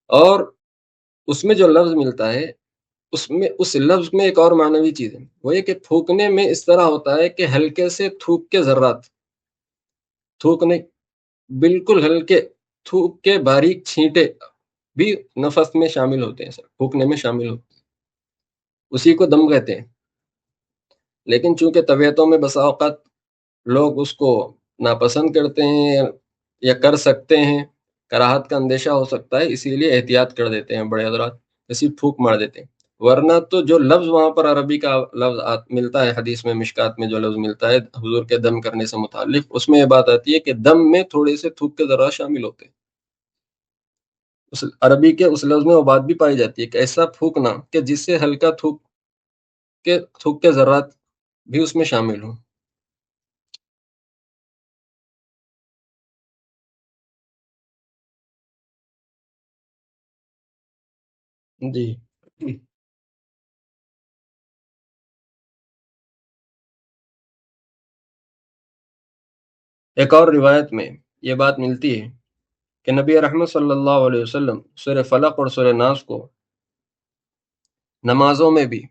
اور اس میں جو لفظ ملتا ہے، اس لفظ میں ایک اور معنوی چیز ہے، وہ یہ کہ تھوکنے میں اس طرح ہوتا ہے کہ ہلکے سے تھوک کے ذرات، تھوکنے بالکل ہلکے تھوک کے باریک چھینٹے بھی نفس میں شامل ہوتے ہیں، سر تھوکنے میں شامل ہوتے ہیں، اسی کو دم کہتے ہیں. لیکن چونکہ طبیعتوں میں بسا اوقات لوگ اس کو ناپسند کرتے ہیں یا کر سکتے ہیں، کراہت کا اندیشہ ہو سکتا ہے، اسی لیے احتیاط کر دیتے ہیں بڑے حضرات، ایسی پھونک مار دیتے ہیں. ورنہ تو جو لفظ وہاں پر عربی کا لفظ ملتا ہے، حدیث میں مشکات میں جو لفظ ملتا ہے حضور کے دم کرنے سے متعلق، اس میں یہ بات آتی ہے کہ دم میں تھوڑے سے تھوک کے ذرات شامل ہوتے ہیں. اس عربی کے اس لفظ میں وہ بات بھی پائی جاتی ہے کہ ایسا پھونکنا کہ جس سے ہلکا تھوک کے ذرات بھی اس میں شامل ہوں. جی. ایک اور روایت میں یہ بات ملتی ہے کہ نبی رحمت صلی اللہ علیہ وسلم سورہ فلق اور سورہ ناس کو نمازوں میں بھی،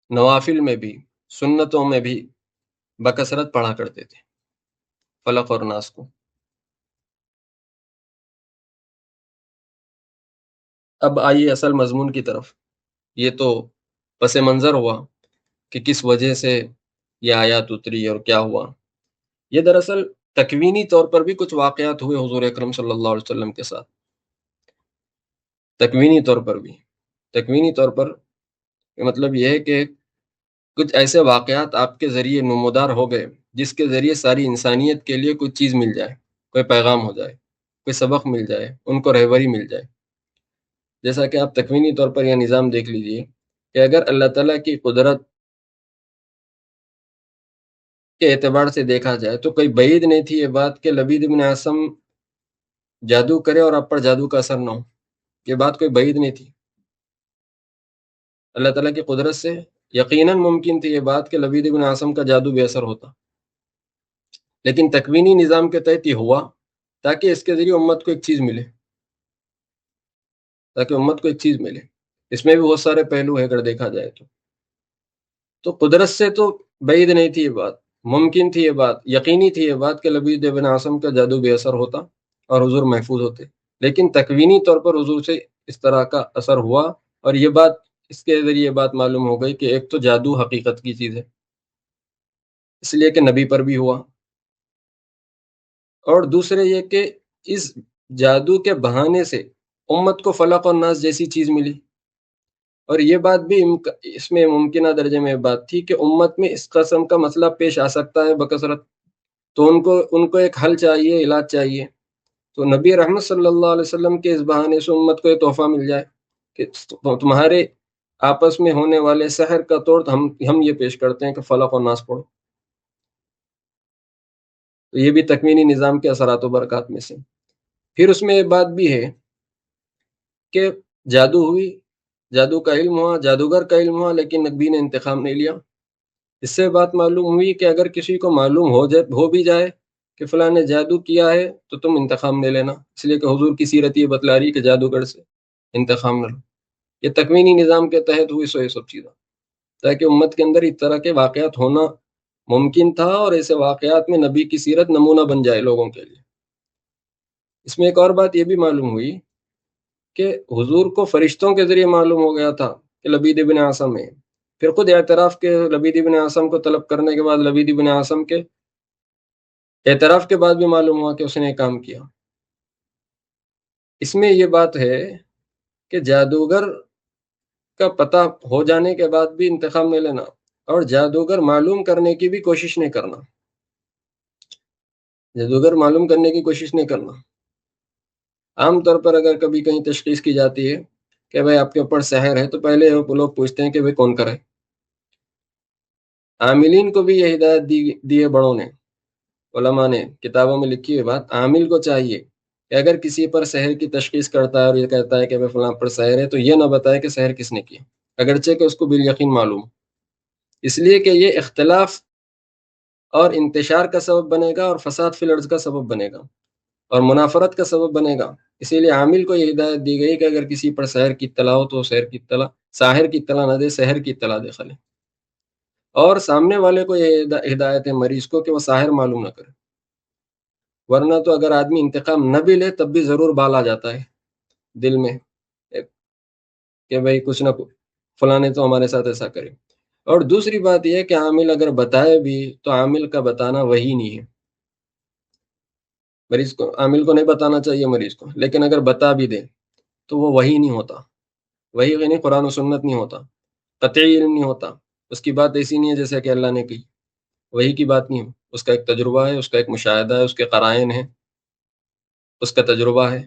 نوافل میں بھی، سنتوں میں بھی بکثرت پڑھا کرتے تھے، فلق اور ناس کو. اب آئیے اصل مضمون کی طرف. یہ تو پس منظر ہوا کہ کس وجہ سے یہ آیات اتری اور کیا ہوا. یہ دراصل تکوینی طور پر بھی کچھ واقعات ہوئے حضور اکرم صلی اللہ علیہ وسلم کے ساتھ. تکوینی طور پر مطلب یہ ہے کہ کچھ ایسے واقعات آپ کے ذریعے نمودار ہو گئے جس کے ذریعے ساری انسانیت کے لیے کوئی چیز مل جائے، کوئی پیغام ہو جائے، کوئی سبق مل جائے، ان کو رہبری مل جائے. جیسا کہ آپ تکوینی طور پر یہ نظام دیکھ لیجئے کہ اگر اللہ تعالیٰ کی قدرت کے اعتبار سے دیکھا جائے تو کوئی بعید نہیں تھی یہ بات کہ لبید بن عاصم جادو کرے اور آپ پر جادو کا اثر نہ ہو. یہ بات کوئی بعید نہیں تھی. اللہ تعالیٰ کی قدرت سے یقیناً ممکن تھی یہ بات کہ لبید بن عاصم کا جادو بے اثر ہوتا، لیکن تکوینی نظام کے تحت یہ ہوا تاکہ اس کے ذریعے امت کو ایک چیز ملے، اس میں بھی بہت سارے پہلو ہے اگر دیکھا جائے تو قدرت سے تو بعید نہیں تھی یہ بات، ممکن تھی یہ بات، یقینی تھی یہ بات کہ لبید بن عاصم کا جادو بے اثر ہوتا اور حضور محفوظ ہوتے، لیکن تکوینی طور پر حضور سے اس طرح کا اثر ہوا. اور یہ بات اس کے ذریعے یہ بات معلوم ہو گئی کہ ایک تو جادو حقیقت کی چیز ہے، اس لیے کہ نبی پر بھی ہوا، اور دوسرے یہ کہ اس جادو کے بہانے سے امت کو فلق اور ناس جیسی چیز ملی. اور یہ بات بھی اس میں ممکنہ درجے میں بات تھی کہ امت میں اس قسم کا مسئلہ پیش آ سکتا ہے بکثرت، تو ان کو ایک حل چاہیے، علاج چاہیے. تو نبی رحمت صلی اللہ علیہ وسلم کے اس بہانے سے امت کو یہ تحفہ مل جائے کہ تمہارے آپس میں ہونے والے سحر کا توڑ ہم یہ پیش کرتے ہیں کہ فلق اور ناس پڑھو. تو یہ بھی تکوینی نظام کے اثرات و برکات میں سے. پھر اس میں یہ بات بھی ہے کہ جادو ہوئی، جادو کا علم ہوا، جادوگر کا علم ہوا، لیکن نبی نے انتقام نہیں لیا. اس سے بات معلوم ہوئی کہ اگر کسی کو معلوم ہو بھی جائے کہ فلاں نے جادو کیا ہے تو تم انتقام نہیں لینا، اس لیے کہ حضور کی سیرت یہ بتلا رہی کہ جادوگر سے انتقام نہ لو. یہ تکوینی نظام کے تحت ہوئی یہ سب چیزیں، تاکہ امت کے اندر اس طرح کے واقعات ہونا ممکن تھا، اور ایسے واقعات میں نبی کی سیرت نمونہ بن جائے لوگوں کے لیے. اس میں ایک اور بات یہ بھی معلوم ہوئی کہ حضور کو فرشتوں کے ذریعے معلوم ہو گیا تھا کہ لبید بن عاصم ہے. پھر خود اعتراف کے لبید بن عاصم کو طلب کرنے کے بعد لبید بن عاصم کے اعتراف کے بعد بھی معلوم ہوا کہ اس نے کام کیا. اس میں یہ بات ہے کہ جادوگر کا پتہ ہو جانے کے بعد بھی انتقام نہیں لینا، اور جادوگر معلوم کرنے کی بھی کوشش نہیں کرنا، عام طور پر اگر کبھی کہیں تشخیص کی جاتی ہے کہ بھائی آپ کے اوپر سحر ہے تو پہلے لوگ پوچھتے ہیں کہ بھائی کون کرے. عاملین کو بھی یہ ہدایت دی ہے بڑوں نے، علماء نے کتابوں میں لکھی ہوئی بات، عامل کو چاہیے کہ اگر کسی پر سحر کی تشخیص کرتا ہے اور یہ کہتا ہے کہ بھائی فلاں پر سحر ہے تو یہ نہ بتائے کہ سحر کس نے کیا، اگرچہ کہ اس کو بالیقین معلوم، اس لیے کہ یہ اختلاف اور انتشار کا سبب بنے گا اور فساد فی الارض کا سبب بنے گا اور منافرت کا سبب بنے گا. اسی لیے عامل کو یہ ہدایت دی گئی کہ اگر کسی پر سحر کی اطلاع ہو تو ساحر کی اطلاع نہ دے، سحر کی اطلاع دے خالی. اور سامنے والے کو یہ ہدایت ہے مریض کو کہ وہ ساحر معلوم نہ کرے، ورنہ تو اگر آدمی انتقام نہ بھی لے تب بھی ضرور بال آ جاتا ہے دل میں کہ بھائی کچھ نہ فلاں نے تو ہمارے ساتھ ایسا کرے. اور دوسری بات یہ ہے کہ عامل اگر بتائے بھی تو عامل کا بتانا وہی نہیں ہے. مریض کو، عامل کو نہیں بتانا چاہیے مریض کو، لیکن اگر بتا بھی دے تو وہ وہی نہیں ہوتا، وہی نہیں، قرآن و سنت نہیں ہوتا، قطعی علم نہیں ہوتا. اس کی بات ایسی نہیں ہے جیسے کہ اللہ نے کہی، وہی کی بات نہیں ہے. اس کا ایک تجربہ ہے، اس کا ایک مشاہدہ ہے، اس کے قرائن ہیں، اس کا تجربہ ہے.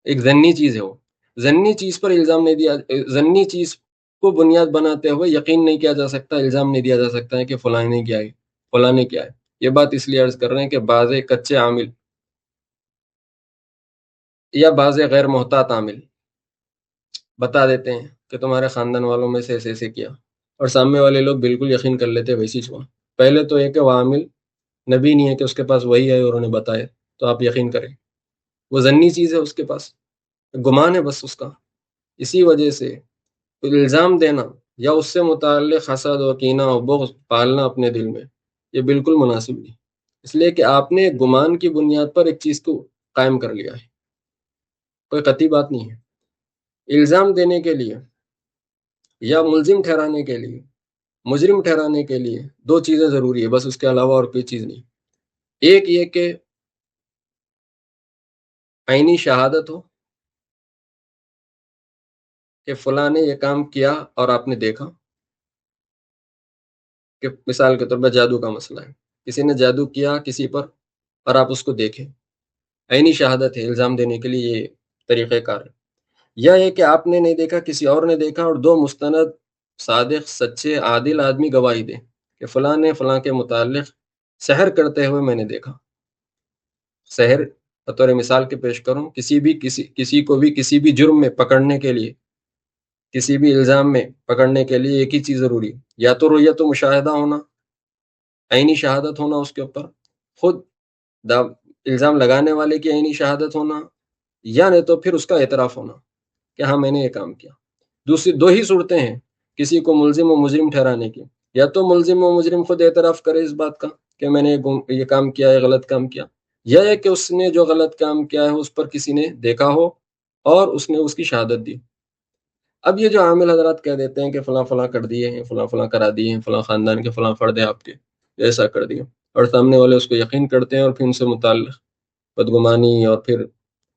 ایک ضمنی چیز ہے، وہ ضمنی چیز پر الزام نہیں دیا، ضمنی چیز کو بنیاد بناتے ہوئے یقین نہیں کیا جا سکتا، الزام نہیں دیا جا سکتا ہے کہ فلاں نے کیا ہے، فلاں نے کیا ہے. یہ بات اس لیے عرض کر رہے ہیں کہ بعض کچے عامل یا بعض غیر محتاط عامل بتا دیتے ہیں کہ تمہارے خاندان والوں میں سے ایسے ایسے کیا، اور سامنے والے لوگ بالکل یقین کر لیتے ویسی چھوا. پہلے تو یہ کہ وہ عامل نبی نہیں ہے کہ اس کے پاس وہی ہے اور انہیں بتائے تو آپ یقین کریں، وہ ضمنی چیز ہے، اس کے پاس گمان ہے بس اس کا. اسی وجہ سے الزام دینا یا اس سے متعلق حسد و کینہ و بغض پالنا اپنے دل میں، یہ بالکل مناسب نہیں، اس لیے کہ آپ نے گمان کی بنیاد پر ایک چیز کو قائم کر لیا ہے، کوئی قطعی بات نہیں ہے. الزام دینے کے لیے یا ملزم ٹھہرانے کے لیے، مجرم ٹھہرانے کے لیے دو چیزیں ضروری ہے بس، اس کے علاوہ اور کوئی چیز نہیں. ایک یہ کہ عینی شہادت ہو کہ فلاں نے یہ کام کیا اور آپ نے دیکھا، کہ مثال کے طور پر جادو کا مسئلہ ہے، کسی نے جادو کیا کسی پر اور آپ اس کو دیکھیں، عینی شہادت ہے الزام دینے کے لیے، یہ طریقہ کار ہے. یا یہ کہ آپ نے نہیں دیکھا، کسی اور نے دیکھا، اور دو مستند صادق سچے عادل آدمی گواہی دیں کہ فلاں نے فلاں کے متعلق سحر کرتے ہوئے میں نے دیکھا. سحر بطور مثال کے پیش کروں، کسی کو بھی کسی بھی جرم میں پکڑنے کے لیے، کسی بھی الزام میں پکڑنے کے لیے ایک ہی چیز ضروری ہے، یا تو رؤیت و مشاہدہ ہونا، عینی شہادت ہونا اس کے اوپر، خود الزام لگانے والے کی عینی شہادت ہونا، یا نہیں تو پھر اس کا اعتراف ہونا کہ ہاں میں نے یہ کام کیا. دوسری دو ہی صورتیں ہیں کسی کو ملزم و مجرم ٹھہرانے کی، یا تو ملزم و مجرم خود اعتراف کرے اس بات کا کہ میں نے یہ کام کیا ہے، غلط کام کیا، یا کہ اس نے جو غلط کام کیا ہے اس پر کسی نے دیکھا ہو اور اس نے اس کی شہادت دی. اب یہ جو عامل حضرات کہہ دیتے ہیں کہ فلاں فلاں کر دیے ہیں، فلاں فلاں کرا دیے ہیں، فلاں خاندان کے فلاں فرد ہیں آپ کے، ایسا کر دیا، اور سامنے والے اس کو یقین کرتے ہیں اور پھر ان سے متعلق بدگمانی، اور پھر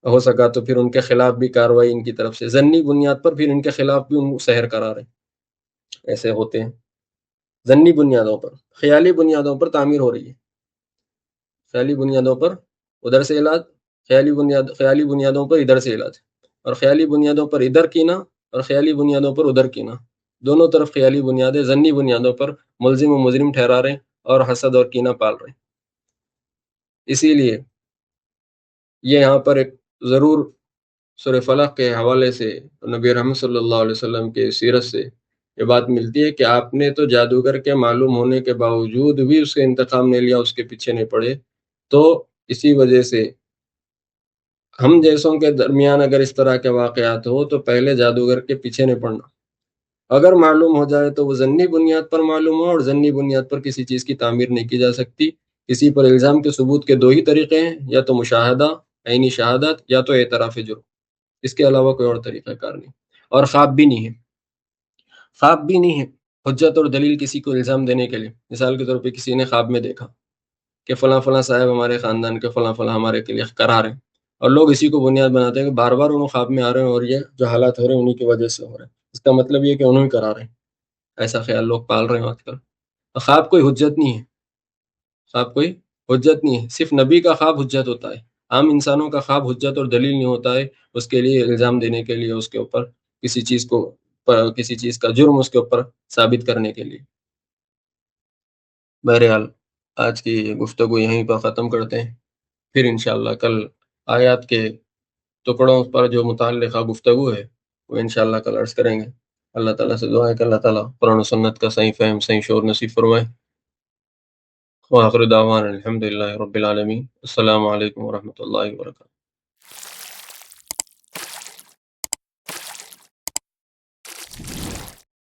ہو سکا تو پھر ان کے خلاف بھی کارروائی ان کی طرف سے ضمنی بنیاد پر، پھر ان کے خلاف بھی ان سحر کرا رہے ہیں. ایسے ہوتے ہیں ضمنی بنیادوں پر، خیالی بنیادوں پر تعمیر ہو رہی ہے، خیالی بنیادوں پر ادھر سے علاج، خیالی بنیادوں پر ادھر سے علاج، اور خیالی بنیادوں پر ادھر کینا، اور خیالی بنیادوں پر ادھر کینا، دونوں طرف خیالی بنیادیں ضمنی بنیادوں پر ملزم و مجرم ٹھہرا رہے ہیں اور حسد اور کینہ پال رہے ہیں. اسی لیے یہ یہاں پر ایک ضرور سورہ فلق کے حوالے سے نبی رحمت صلی اللہ علیہ وسلم کے سیرت سے یہ بات ملتی ہے کہ آپ نے تو جادوگر کے معلوم ہونے کے باوجود بھی اس کے انتقام نہیں لیا، اس کے پیچھے نہیں پڑے. تو اسی وجہ سے ہم جیسوں کے درمیان اگر اس طرح کے واقعات ہو تو پہلے جادوگر کے پیچھے نہیں پڑنا. اگر معلوم ہو جائے تو وہ ضمنی بنیاد پر معلوم ہو، اور ضمنی بنیاد پر کسی چیز کی تعمیر نہیں کی جا سکتی. کسی پر الزام کے ثبوت کے دو ہی طریقے ہیں، یا تو مشاہدہ عینی شہادت، یا تو اعتراف جرم. اس کے علاوہ کوئی اور طریقہ کار نہیں. اور خواب بھی نہیں ہے، خواب بھی نہیں ہے حجت اور دلیل کسی کو الزام دینے کے لیے. مثال کے طور پہ کسی نے خواب میں دیکھا کہ فلاں فلاں صاحب ہمارے خاندان کے فلاں فلاں ہمارے کے لیے کرا رہے ہیں، اور لوگ اسی کو بنیاد بناتے ہیں کہ بار بار انہوں خواب میں آ رہے ہیں اور یہ جو حالات ہو رہے ہیں انہی کی وجہ سے ہو رہے ہیں، اس کا مطلب یہ کہ انہوں ہی کرا رہے ہیں. ایسا خیال لوگ پال رہے ہیں آج کل. خواب کوئی حجت نہیں ہے، خواب کوئی حجت نہیں ہے. صرف نبی کا خواب حجت ہوتا ہے، عام انسانوں کا خواب حجت اور دلیل نہیں ہوتا ہے اس کے لیے الزام دینے کے لیے، اس کے اوپر کسی چیز کا جرم اس کے اوپر ثابت کرنے کے لیے. بہرحال آج کی گفتگو یہیں پر ختم کرتے ہیں، پھر انشاءاللہ کل آیات کے ٹکڑوں پر جو متعلقہ گفتگو ہے وہ انشاءاللہ کل عرض کریں گے. اللہ تعالیٰ سے دعا ہے کہ اللہ تعالیٰ قرآن و سنت کا صحیح فہم، صحیح شعور نصیب فرمائے. وآخر دعوانا الحمدللہ رب العالمین. السلام علیکم ورحمۃ اللہ وبرکاتہ.